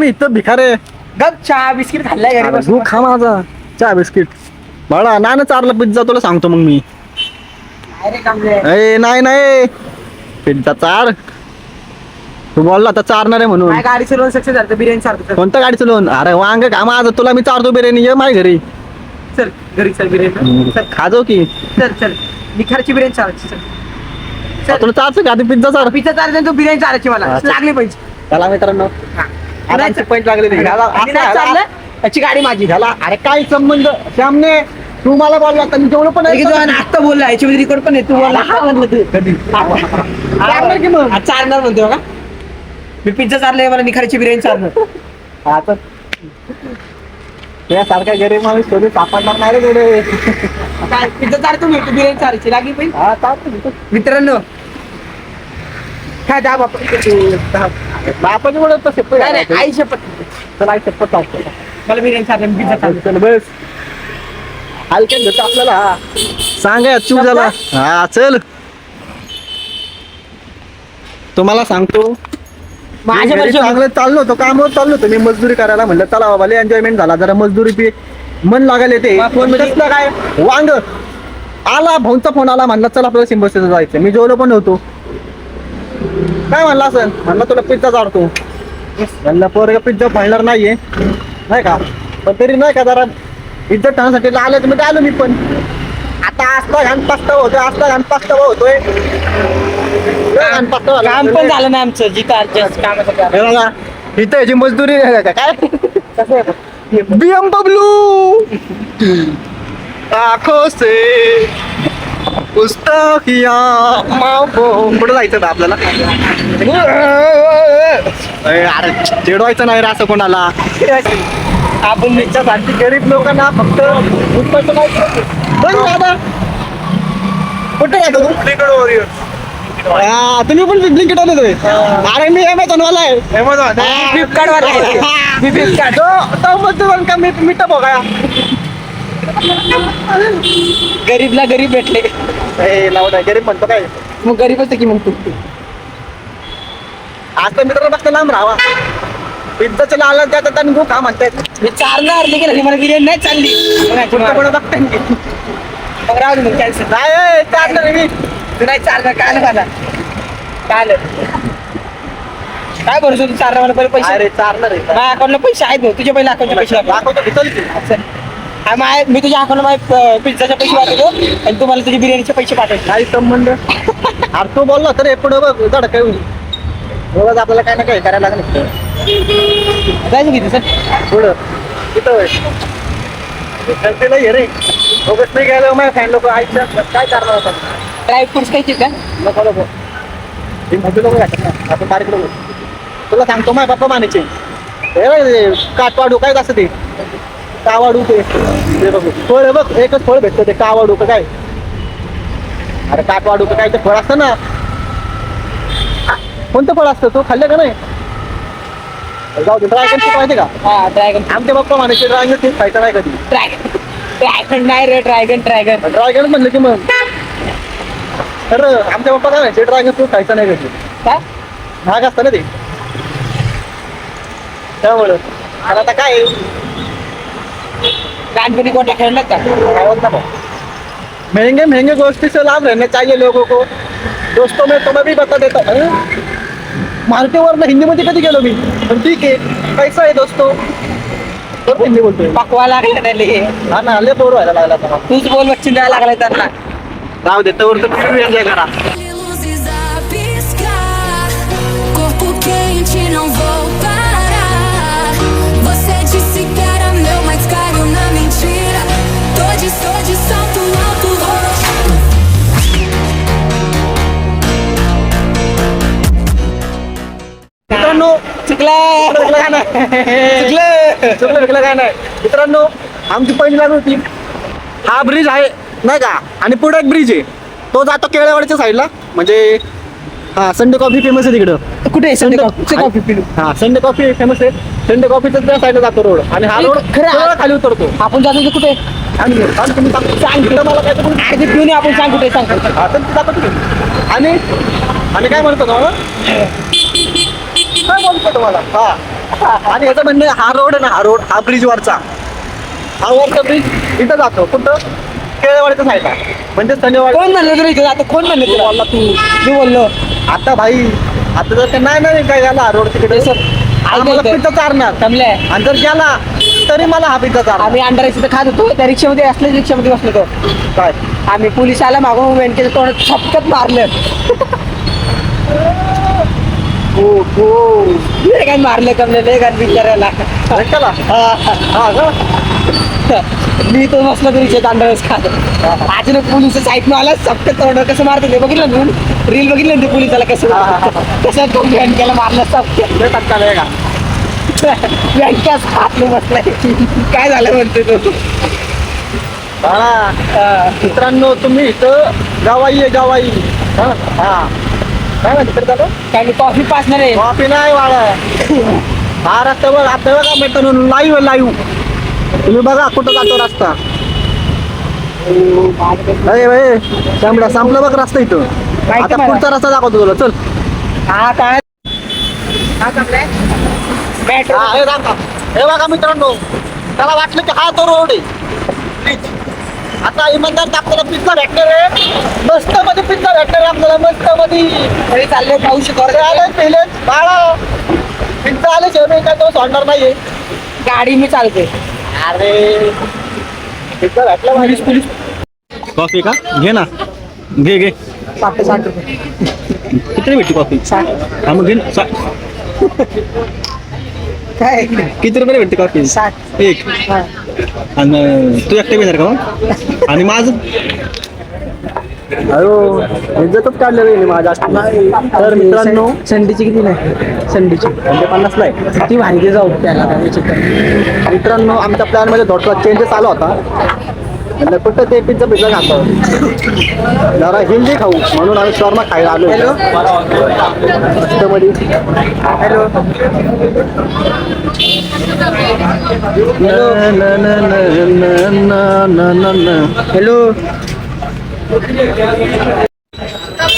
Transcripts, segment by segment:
मी इथं भिकारे. गप चहा बिस्किट खाल्लाय घरी अरे बसून. तू खा माझा चहा बिस्किट. बाळा ना चारला पिझ्झा तुला सांगतो मग मी. नाही रे कामले. ए नाही पिझ्झा चार. तू बोलला तर चारणार आहे म्हणून. काय गाडीचं लोन सक्सेस झालं बिर्याणी चालतो. कोणत्या गाडीचं लोन? अरे वांग का माझं तुला मी चारतो बिर्याणी ये माझ्या घरी. चल घरी चल बिर्याणी चल खाजो की. चल निखारची बिर्याणी चालायची चल. चल तुला चारचं का पिझ्झा चार? पिझ्झा चालायचं तू बिर्याणी चालायची मला हा, चल. लागले पैसे. त्याला मित्रांनो पॉईंट लागले ते. आणि नाही चाललं त्याची गाडी माझी. झाला. अरे काय संबंध श्यामने तू मला बोलला आता मी जेवढं पण आत्ता बोलला याच्यामध्ये रेकॉर्ड पण आहे तू बोलला हा म्हणलं तू कधी चालणार की मग चालणार म्हणतो का मी पिझ्झा चाललंय मला निखारची बिर्याणी चालणार. आता तुझ्यासारख्या गरीब माणूस शोधून सापडणार नाही रे तेवढे. काय पिझ्झा चालतो मी बिर्याणी चालायची लागली पाहिजे. हा चालतो मित्रांनो काय दहा बापाची म्हणत तसे आई शपथ चला आई शपथ चालतो. मला बिर्याणी चालते पिझ्झा चालतो. चल बस हलक्यात घेतो आपल्याला. सांगा चूक झाला. हा चल तुम्हाला सांगतो माझ्या घरी चांगलं चाललो होतो कामावर चाललो होतो मी मजदुरी करायला. म्हणलं चला बाबा लय एन्जॉयमेंट झाला जरा मजदुरी पे मन लागायला येते. कसलं काय वांग आला भाऊंचा फोन आला. म्हणला चला आपल्याला सिम्बॉसिसला जायचं. मी जेवलो पण नव्हतो. काय म्हणला असं म्हणलं तुला पिझ्झा चालतो. म्हणलं पोरगा पिझ्झा फाळणार नाहीये नाही का पण तरी नाही का जरा इज्जत ठेवण्यासाठी आलं तर मी आलो मी पण. आता असला घाण पास्ता होतोय काम पण झालं ना आमचं जिथं कामासाठी. इथं याची मजदुरी काय बीएम बबलू आखो से पुढे जायचं ना आपल्याला. अरे चिडवायचं नाही रे असं कोणाला. आपण त्याच्यासाठी गरीब लोकांना फक्त दादा कुठे राहतो तू? तुम्ही पण ब्लिंकिट आले तुम्ही. अरे मी अमेझॉन वाला आहे. फ्लिपकार्ट वाला आहे. मी फ्लिपकार्ट तो मजदूर का मी मिठा बघा गरीबला गरीब भेटले लावणार गरीब म्हणतो काय मग गरीबच की मग तू आज तर मित्रांनो फक्त लांब राहावा. पिझ्झाच्या लाला त्यात आता गो का म्हणतायत मी चालणार की मला बिर्याणी नाही चालली कोण बघताय मग राहू दे मग कॅन्सल नाही चालणार मी तू नाही चालणार काय मला काय काय भरोसा तू चालणार मला पहिले पैसे अरे चालणार आहे माझ्या अकाउंटला पैसे आहेत भाऊ तुझे पहिले अकाउंटचे पैसे दाखवतो चल की. मी तुझ्या अकाउंटला माझ्या पिझ्झाचे पैसे पाठवतो आणि तुम्हाला तुझे बिर्याणीचे पैसे पाठवतो. काही संबंध अरे तू बोलला तर पुढे बघ जड काय होईल रोज आपल्याला काय ना काय करायला लागलं जायचं किती सर पुढं तिथं ते नाही रे दोघच नाही गेलं माझ्या फॅन लोक आईच्या काय करणार होता. ड्राय फ्रुट्स खायचे का नको नको हे मोठे लोक घातले ना आपण बारीक लोक. तुला सांगतो माझ्या पप्पा मानेचे काटवाडू काय असं ते कावाडू ते बघ फळ बघ एकच फळ भेटतं ते कावाडू का काय. अरे काटवाडू का काय ते फळ असतं ना. कोणतं फळ असतं तो खाल्लं का नाही? जाऊ दे ड्रॅगन फ्रूट माहिती का? हा ड्रॅगन आमच्या पप्पा म्हणायचे ड्रॅगन फ्रूट खायचं नाही कधी. ड्रॅगन नाही रे ड्रॅगन ड्रॅगन म्हणलं की मग तर आमच्या पप्पा काय म्हणायचे ड्रॅगन फ्रूट खायचं नाही कधी. काय महाग असतं ना ते त्यामुळं. आणि आता काय लहानपणी कोणत्या खेळलात का महंगे महंगे गोष्टी से लाभ रहना चाहिए लोगों को. दोस्तों में तुम्हें भी बता देता मराठीवर हिंदी मध्ये कधी गेलो मी पण ठीक आहे कैसा आहे दोस्तो हिंदी बोलतोय. पकवा लागला नाही हा ना लय बोर व्हायला लागला आता. तूच बोल बच्ची द्यायला लागलाय त्यांना राहू दे तर तुम्ही एन्जॉय करा. Luzes a piscar, corpo quente, não vou parar. Você disse que era meu, mas caiu na mentira. Tô de salto alto, मित्रांनो चुकलं काय नाही चुकलं काय नाही मित्रांनो आमची पहिली लागली होती. हा ब्रिज आहे नाही का आणि पुढे एक ब्रिज आहे तो जातो केळेवाडीच्या साईडला म्हणजे हा संडे कॉफी फेमस आहे तिकडं. कुठे संडे कॉफी पिलो हा संडे कॉफी फेमस आहे. संडे कॉफीच्या त्या साईडला जातो रोड आणि हा रोड खरं खाली उतरतो. आपण जातो कुठे तुम्ही सांग तिकडं मला काय अर्धी पिऊन आपण सांग कुठे सांग हा तर जातो तुम्ही आणि काय म्हणतो तुम्हाला काय बोलतो तुम्हाला हा आणि याचं म्हणणं आहे, हा रोड आहे ना, हा रोड हा ब्रिज वरचा, हा वरचा ब्रिज इथं जातो कुठं, केळवाडीच्या साईडला, म्हणजे शनिवारी. कोण म्हणलं तुला इथं आता, कोण म्हणलं तुला? बोलला तू. मी बोललो आता भाई, आता जर का नाही काय झाला रोड तिकडे, मला पिझ्झा चारणार, थांबले. आणि जर गेला तरी मला हा पिझ्झा चारणार. आम्ही अंडर इथं खात होतो, त्या रिक्षामध्ये असल्या रिक्षामध्ये बसलो होतो. काय आम्ही पोलीस आला मागून वेंकेचं तोंड छपकत मारलं. लय काय मारलं कमले, लय काय बिचारायला. चला हा का? मी तो बसलो तरी रिक्षात अंडरच खात. अचानक पोलीस साईड आला, छपकत तोंड कसं मारतो ते बघितलं ना, रील बघितलं ना ते पोलिसाला कसं कसं तो वेंकेला मारलं छपकत. लय टक्का आहे का? वेंक्याच हातले बसलाय. काय झालं म्हणते तो? बाळा, मित्रांनो तुम्ही इथं गावाई आहे, गावाई. हा काय म्हणते झालं? काय मी कॉफी पासणार आहे. कॉफी नाही बाळा, हा रस्ता बघ, आता बघा मित्रांनो, लाईव्ह तुम्ही बघा कुठं जातो रस्ता. अरे भाई शामला संपलं बघ रस्ता इथं. आता मला. पुढचा रस्ता दाखवतो तुला, चल. हा काय मेट्रो. हा, हे दाखव. हे बघा मित्रांनो, त्याला वाटलं की हा तो रोड आहे Please. आता इमानदार आपल्याला पिझ्झा भेटणार आहे, मस्त मध्ये पिझ्झा भेटणार आहे आपल्याला, मस्त मध्ये. घरी चालले पाहू शकतो. आले पहिले बाळा, पिझ्झा आले जेवण काय तो सोडणार नाहीये. गाडी मी चालते. अरे पिझ्झा भेटला पोलीस पोलीस कॉफी का? घे ना, घे 60 रुपये. किती भेटते कॉफी? 60. हा मग घे ना. काय किती रुपये भेटते कॉफी? 60. एक. हा. आणि तू एकटे घेणार का मग? आणि माझं अयो इज्जतच काढलेलं आहे माझ्या. तर मित्रांनो, संडीची किती नाही? संडीची म्हणजे 50 ला आहे. किती भारी जाऊ त्याला काय चिकन. मित्रांनो, आमच्या प्लॅन मध्ये थोडा चेंजेस आला होता. म्हणजे कुठं ते पिझ्झा खातो, जरा हेल्दी खाऊ म्हणून आम्ही शॉर्मा खायला आलो. मध्ये हॅलो हॅलो.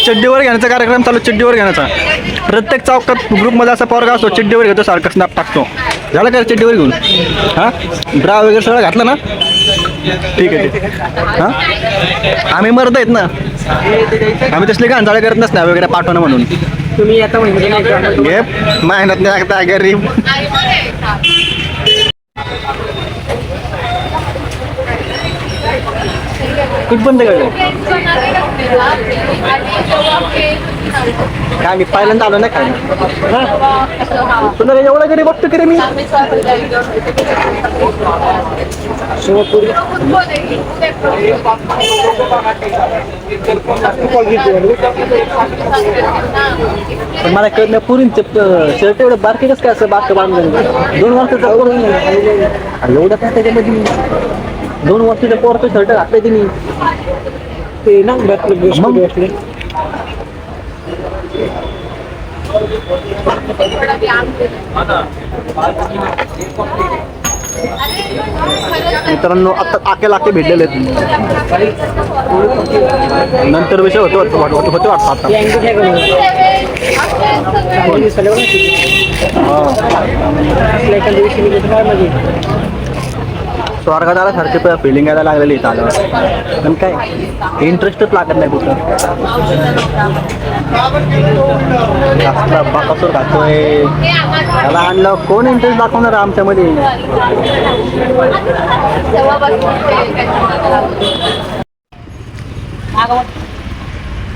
चड्डीवर घेण्याचा कार्यक्रम चालू, चड्डीवर घेण्याचा. प्रत्येक चौकात ग्रुपमध्ये असा पोरगा असतो, चड्डीवर घेतो, सारखं स्नॅप टाकतो. झालं का चड्डीवर घेऊन? हां, ब्रा वगैरे सगळं घातलं ना? ठीक आहे. हां, आम्ही मरत आहेत ना, आम्ही तसली गांजाळे करत नसणार वगैरे पाठवणं म्हणून. तुम्ही आता म्हणजे नाही का? घे मेहनत नाही लागता गरीब. कुठ बंद केलं काय? मी पहिल्यांदा आलो नाही काय, तुला एवढं गरीब बघतो की रे मी. पण मला कळत नाही, पुरींचे शर्ट एवढं बारके कसं काय असं बारकं बांधून 2 वर्षाचं एवढं काय त्याच्यामध्ये 2 वर्षाच्या पोरचं शर्ट घातलंय तिने. ते ना मग मित्रांनो, आता आके भेटलेले आहेत. नंतर विषय होते वाटतं आता. स्वर्गात आल्यासारखे फिलिंग यायला लागलेली इथं आल्यावर, पण काय इंटरेस्टच लागत नाही कुठं. जास्त बाकासूर खातोय, त्याला आणलं कोण इंटरेस्ट दाखवणार आमच्यामध्ये?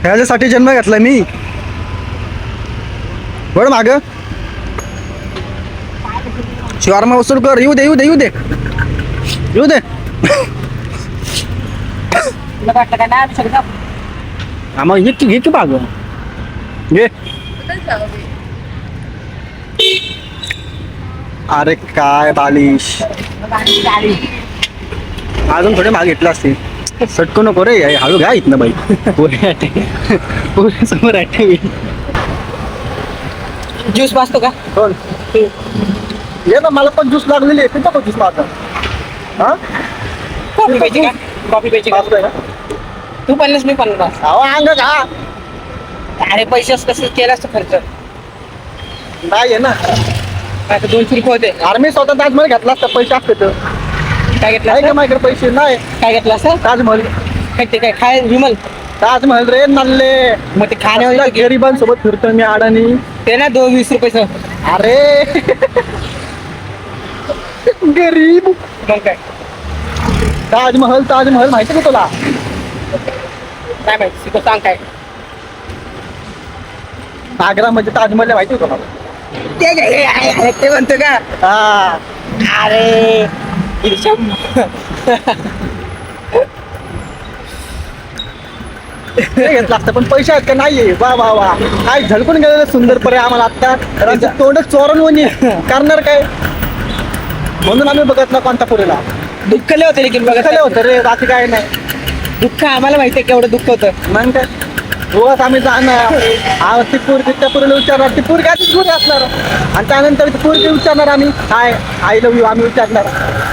ह्याच्यासाठी जन्म घेतला मी. बरं माग शॉर्मा वसूल कर. येऊ दे तुला वाटलं काय नाही शकता? आम्हाला घे की बाग घे. अरे काय बालिश, अजून थोडे मागे घेतला असते. सटकू नको रे, हळू घ्या इथनं बाई. पोरे समोर आहे. ज्यूस पाचतो का? कोण ये ना, मला पण ज्यूस लागलेली आहे. पितो का ज्यूस माझा? हा, कॉफी पाहिजे का? कॉफी पाहिजे का? पाचतोय ना? तू 50 मी 50. अहो अंग का अरे पैसे कसं केलं असतं खर्च? नाही आहे ना. आता 200 रुपये होते. अरे मी स्वतः ताजमहल घेतला असता पैसे असते तर. काय घेतलं नाही का असतं? माझ्याकडे पैसे नाही. काय घेतलं असं ताजमहल काय ते काय खाय विमल ताजमहल रे नल्ले. मग ते खाण्यावर गरिबांसोबत फिरतोय मी अडाणी. ते ना 20 रुपये अरे गरीब. मग काय ताजमहल ताजमहल माहिती का तुला? काय माहिती तू सांग काय आग्रा म्हणजे ताजमहल माहिती का तुला? ते म्हणतो का हा अरे ते घेतलं असतं पण पैसे आहेत का नाहीये. वा वा वा काय झलकून गेलेलं सुंदर पर्य आम्हाला आता तोंड चोरून वनी करणार काय म्हणून आम्ही बघत ना कोणता पुरीला दुःख लय होतं लेकिन बघा कसं होतं रे बाकी काय नाही. दुःख आम्हाला माहितीये केवढं दुःख होतं. मग काय रोज आम्ही जाणार ती पोरगी त्या पुरीला विचारणार ती पोरगी आधीच पुरी असणार आणि त्यानंतर ती पोरगी विचारणार आम्ही हाय आय लव्ह यू आम्ही विचारणार.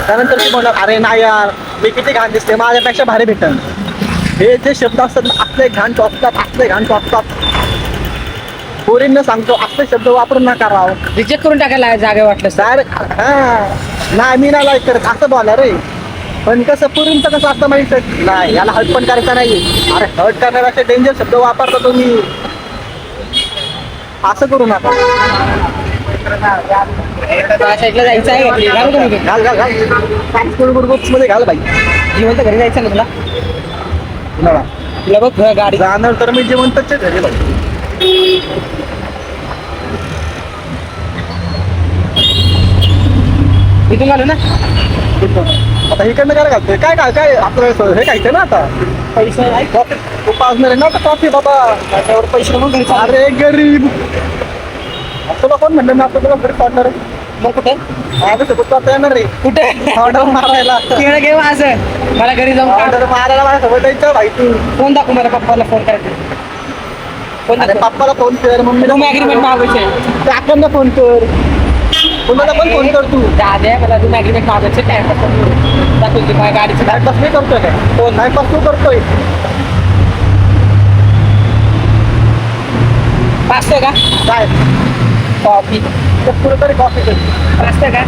त्यानंतर ती म्हणणार अरे नाही यार मी किती घाण दिसते माझ्यापेक्षा भारी भेटन. हे जे शब्द असतात ना असले घाण टोचतात असले घाण टोचतात. पोरींना सांगतो असले शब्द वापरून नका राव. रिजेक्ट करून टाकायला जागा वाटलं सर. डायरेक्ट हा नाही मी नाही लाईक करत असं बोला रे. पण कसं पुरींचं कसं असतं माहिती नाही याला हर्ट पण करायचा नाही. अरे हर्ट करण्यापेक्षा डेंजर शब्द वापरता तुम्ही असं करू नका. साईडला जायचं आहे घालू का मी? घाल घाल घाल ग्रुप्स मध्ये घाल बाई. जिवंत घरी जायचं ना तुला तुला तुला बघ गाडी जाणार तर मी जिवंतच घरी बाई. इथून घालू ना आता इकडनं काय घालतोय काय काय काय आपलं हे खायचं ना आता पैसे नाही कॉफी तू पाजणार आहे ना आता कॉफी बाबा. त्याच्यावर पैसे मग घरी चालू. अरे गरीब तुला कोण म्हणलं मी आता तुला घरी पाडणार आहे. मग कुठे माझं सोबत आता येणार रे कुठे ऑर्डर मारायला. तिकडे घे माझं मला घरी जाऊन ऑर्डर मारायला माझ्यासोबत यायचं भाई तू. फोन दाखव मला पप्पाला फोन करायचं फोन अरे दाखव पप्पाला फोन कर मम्मीला रूम ॲग्रीमेंट मागायचे काकांना फोन कर कुणाला पण फोन कर तू. दाद्या मला रूम ॲग्रीमेंट मागायचे टाइमपास दाखवते माझ्या गाडीचं टाइमपास मी करतोय काय फोन टाइमपास तू करतोय. पाचशे का काय कॉफी पुढे तरी कॉफी कर. पाचशे का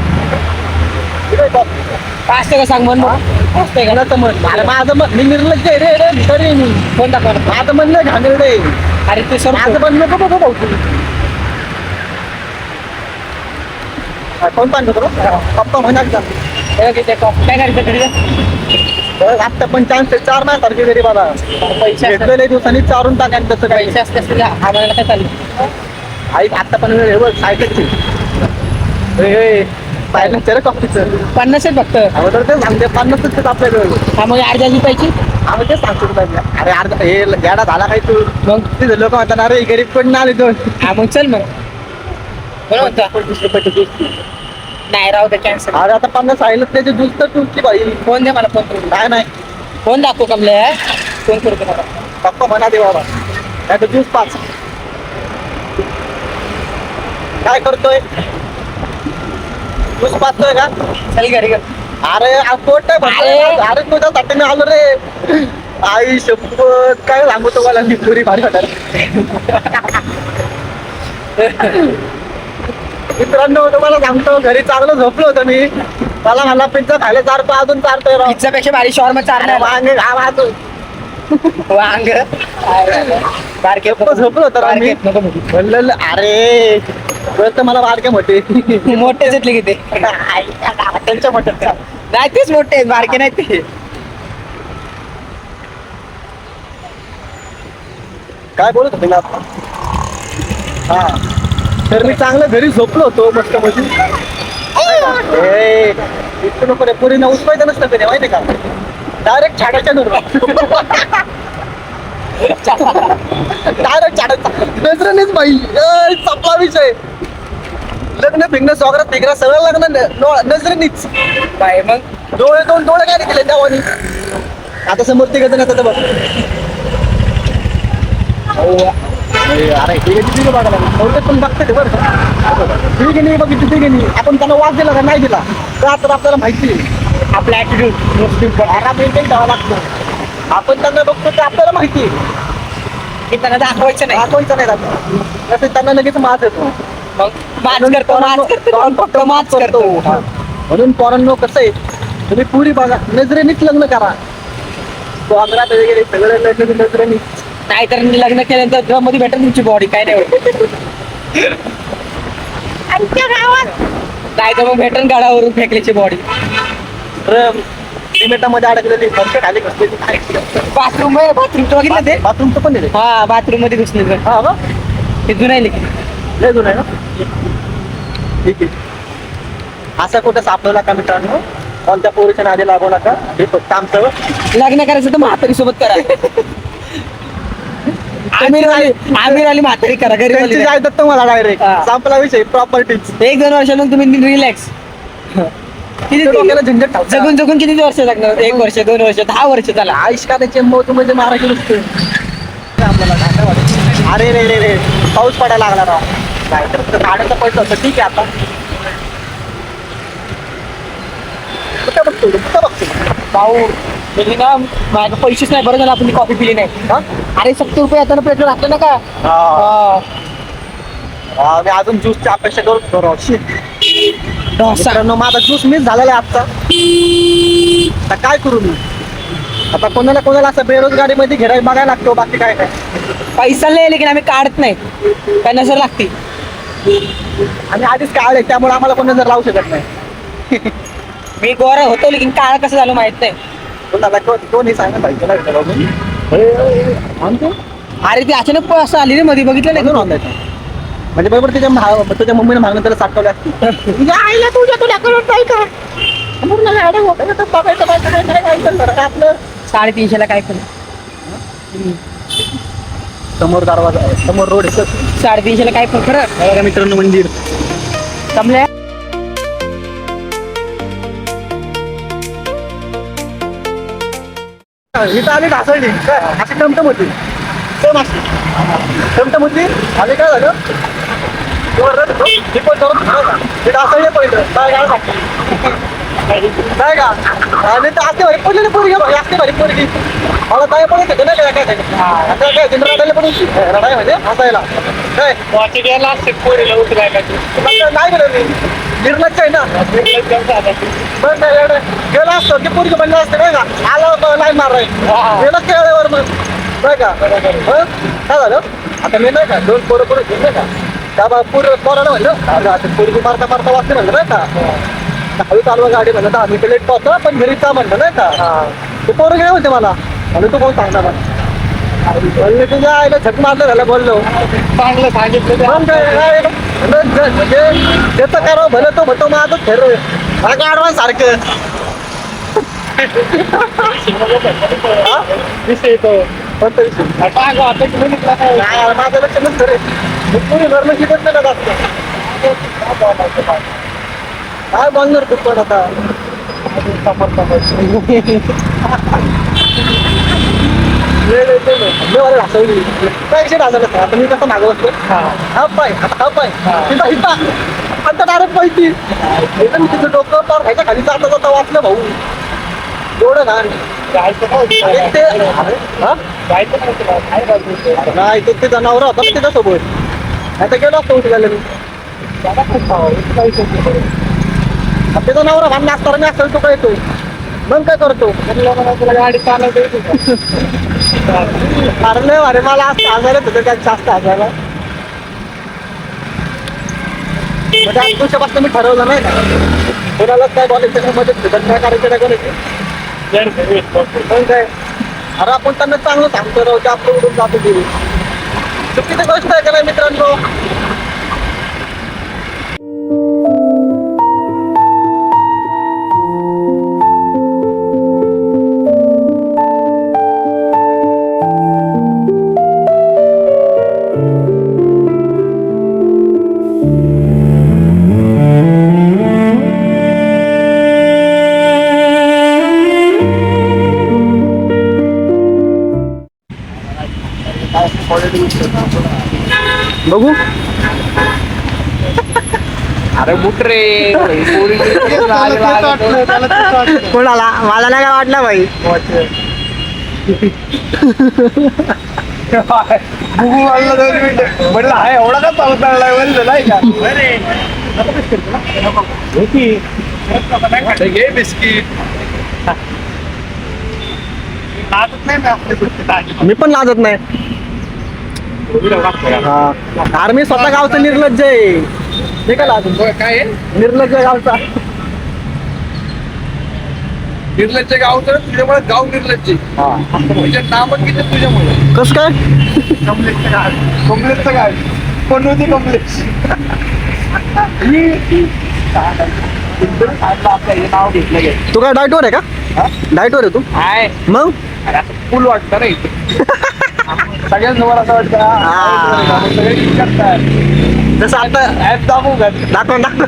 कॉफी पाचशे का सांग म्हण पाचशे का कोणाचं म्हण अरे माझं मन मी निर्लज्ज आहे रे रे तरी मी फोन दाखव ना. माझं म्हणलं घाणेरडे अरे ते सर माझं पण नको बघू भाऊ तू. कोण पाहिजे तुला पप्पा म्हणा कॉफी काय करायचं घरी जा. आता पण चान्स 4 माझ्यासारखे गरीब आला पैसे घेतलेल्या दिवसांनी चारून टाकायला तसं काही पैसे असते असते आम्हाला काय चालू आई आता पण सायकलची पाहिलं चेर कॉफीचं 50 आहे फक्त अगोदर ते सांगते 50 आपल्याकडे. हा मग अर्ध्या पाहिजे आम्ही तेच सांगतो तुला. अरे अर्धा हे गाडा झाला काय तू मग तिथे लोक म्हणतात अरे गरीब पण आले दोन हा मग चल मग बरं म्हणता 25 रुपयाचे ज्यूस. नाही राहू दे कॅन्सल अरे आता 50 राहिलं त्याचे ज्यूस तर तुझची बाई फोन दे मला फोन करून काय नाही फोन दाखव कमले फोन करू मला पप्पा म्हणा दे बाबा नाही तर ज्यूस 5. काय करतोय ज्यूस पाचतोय का? चल घरी घरी अरे पोट अरे तुझ्यासाठी मी आलो रे. आई शपथ काय सांगू तुम्हाला मी पुरी भारी वाटत. मित्रांनो तुम्हाला सांगतो घरी चांगलं झोपलो होतं मी. मला पिझ्झा खायला चारतो अजून चारतोय राव. पिझ्झापेक्षा भारी शॉर्मा चालणार वांगे गावात वांग बारके झोपलो होतं राव मी. नको बघू. म्हणलं अरे तर मला बारके मोठे मोठेच येतले की ते त्यांच्या मोठे नाही तेच मोठे आहेत बारके नाही ते काय बोलत होते ना आता. हा तर मी चांगलं घरी झोपलो होतो मस्त मध्ये. इतकं नको रे पुरीनं उचवायचं नसतं कधी माहिती का डायरेक्ट छाडायच्या डायरेक्ट छाडायचा नजरेनेच बाई संपला विषय. लग्न फिरणं स्वागत फिरणं सगळं लग्न नजरेनीच बाय मग डोळे दोन डोळे काय दिले देवानी. आता समोर ते घेत आता बघ अरे ठीक आहे ठीक बघायला बहुतेक पण बघते ते बरं ठीक आहे नाही बघितली ठीक आहे नाही. आपण त्यांना वाद दिला का नाही दिला तर आपल्याला माहिती आहे आपला ऍटिट्यूड मेंटेन ठेवावा लागतो. आपण त्यांना बघतो ते आपल्याला माहिती आहे की त्यांना दाखवायचं नाही दाखवायचं नाही दाखवा त्यांना लगेच माज येतो. मग माच करतो फक्त माच करतो. म्हणून पोरांनो कसं आहे, तुम्ही पुरी बघा, नजरेनेच लग्न करा. वागरात वगैरे सगळं लग्न नजरेने. नाहीतर लग्न केल्यानंतर ड्रम मध्ये भेटेल तुमची बॉडी काय नाही होत. नाही तर मग भेटेल गाडावरून फेकल्याची बॉडी. सिमेंटामध्ये अडकलेली फर्श खाली घसलेली. बाथरूम तो बघितलं ते. बाथरूमचं पण दिले. हा बाथरूम मध्ये घुसले हा का? ते जुनं आहे की. लय जुनं आहे ना. ठीक आहे. असं कुठं सापडला का मित्रांनो, कोणत्या पोरीच्या नादी लागू नका. हे फक्त आमचं लग्न करायचं तर म्हातारी सोबत करा. आमिर आली म्हातारी करा त्यांची गरीब. जायचं तुम्हाला डायरेक्ट हा. संपला विषय. प्रॉपर्टीज 1-2 वर्षांनंतर तुम्ही रिलॅक्स. किती डोक्याला झंझट टाकता. जगून जगून किती वर्ष लागणार? 1 वर्ष 2 वर्ष 10 वर्ष झाला. आयुष का त्याचे मौत मध्ये मारायचे नसते आपल्याला. काय वाटतं? अरे रे रे रे, पाऊस पडायला लागला राव. काय तर गाड्याचं पडलं होतं. ठीक आहे आता कुठं बघतो कुठं बघतो. भाऊ म्हणजे ना माझ्या पैसेच नाही. बरं झालं आपण कॉफी पिली नाही. हा? अरे 70 रुपये आता पेट्रोल घातलं ना का. मी अजून ज्यूसची अपेक्षा करतो राव. डोसा मित्रांनो, माझा ज्यूस मिस झालेला आहे आजचा. आता काय करू मी? आता कोणाला असं बेरोजगारीमध्ये घेराय बघायला लागतो. बाकी काय काय. पैसा लय लेकिन आम्ही काढत नाही. काय नजर लागते. आणि आधीच काळ आहे, त्यामुळे आम्हाला कोणी जर लावू शकत नाही. मी गोरा होतो लेकिन काळ कसं झालं माहित नाही. कोणाला कोणी सांगा पाहिजे ना विचारावं मी. आणतो अरे ती अचानक असं आली रे मध्ये बघितलं नाही. म्हणून ऑनलाईन म्हणजे बरोबर तुझ्या मम्मीने मागणं त्याला साठवलं असते. तुझ्या आईला तुला कळत नाही का? म्हणून मला एवढं होतं तर बघायचं काय आपलं. 350 ला काय करू. समोर दरवाजा आहे, समोर रोड आहे. 350 ला काय पण खरं. बघा मित्रांनो मंदिर. जमल्या इथं आली ढासळली काय अशी टमटम होती. सेम अशी टमटम होती. आधी काय झालं, ते ढासळले पहिलं काय का. आणि ते असते भारी पडलेली पोरगी असते भारी पोरगी. मला काय पडत होते ना काय काय काय रडायला पण रडाय म्हणजे हसायला काय नाही गेलं मी. निर्लज्ज आहे ना. बरं नाही गेला असतो की पोरगी बनलं असतं नाही का. आलं नाही माराय गेलं खेळल्यावर मग नाही का. काय झालं आता मी नाही का 2 पोरं घेऊन नाही का त्या पोरानं म्हणलं पोरगी मारता मारता वाचते म्हणलं नाही का. हळू चालवा गाडी म्हणलं 10 मिनिटं लेट पाहतो पण घरी जा म्हणलं नाही का. ते पोरं गेले होते मला आणि तू कोण सांगता मला तुझ्या आईला झक मारलं झालं बोललो चांगलं सांगितलं. म्हणजे त्याचं करावं भलं तो म्हणतो माझं ठरव ऍडव्हान्स सारखं. विषय तो कोणता विषय नाही माझं लक्ष नसतं रे. पुरी धर्म शिकत नाही ना जास्त. काय बोलणार तू पण आता. ढासवली काय विषय ढासवलं आता मी कसं मागं बसतो. हा पाय आता हा पाय हिता हिता आता डायरेक्ट पाहिजे. मी तिचं डोकं पार व्हायच्या खाली जाता जाता वाचलं भाऊ. एवढं घाण नाही तो ते जनावर होता ना त्याच्यासोबत. आता गेलो असतो उठी झालं मी. त्याचा नवरा भांडण असताना मी असेल तो काय येतोय मग काय करतो. गाडी चालवते. अरे अरे मला असं हसायला तुझं काय जास्त हसायला. म्हणजे आज दिवसापासून मी ठरवलं नाही का कोणालाच काय बोलायचं नाही मदत काय करायचं नाही करायचं. पण काय अरे आपण त्यांना चांगलं सांगतो राहू ते आपलं उडून जातो गेली चुकीची गोष्ट आहे का नाही मित्रांनो. बघू अरे बुट रे. कोणाला मला नाही काय वाटलं भाई. बुगू मारला 2 मिनिटं म्हणलं हा एवढा का पाऊस लागलाय म्हणलं नाही का घे बिस्किट मी पण लाजत नाही हा. अरे मी स्वतः गावचा निर्लज्ज आहे ते काय लाजून काय आहे? निर्लज्ज गावचा निर्लज्ज गाव तर तुझ्यामुळे गाव निर्लज्ज आहे. तुझ्या नामच किती तुझ्यामुळे कस काय कमलेशचं काय पण होती कमलेश नाव घेतलं गेलं तू काय डाएटवर आहे का डाएटवर आहे तू हाय मग अरे आता फुल वाटतं रे सगळ्यांसमोर असं वाटतं सगळे करतात जसं आता ऍप दाखवू का दाखव दाखव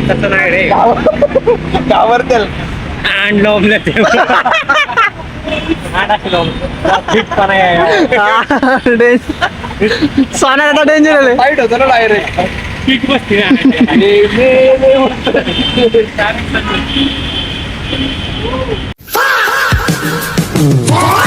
तसं नाही रे गावरतेल सोन्याचा डेंजर आहे फाईट होतं ना डायरेक्ट Oh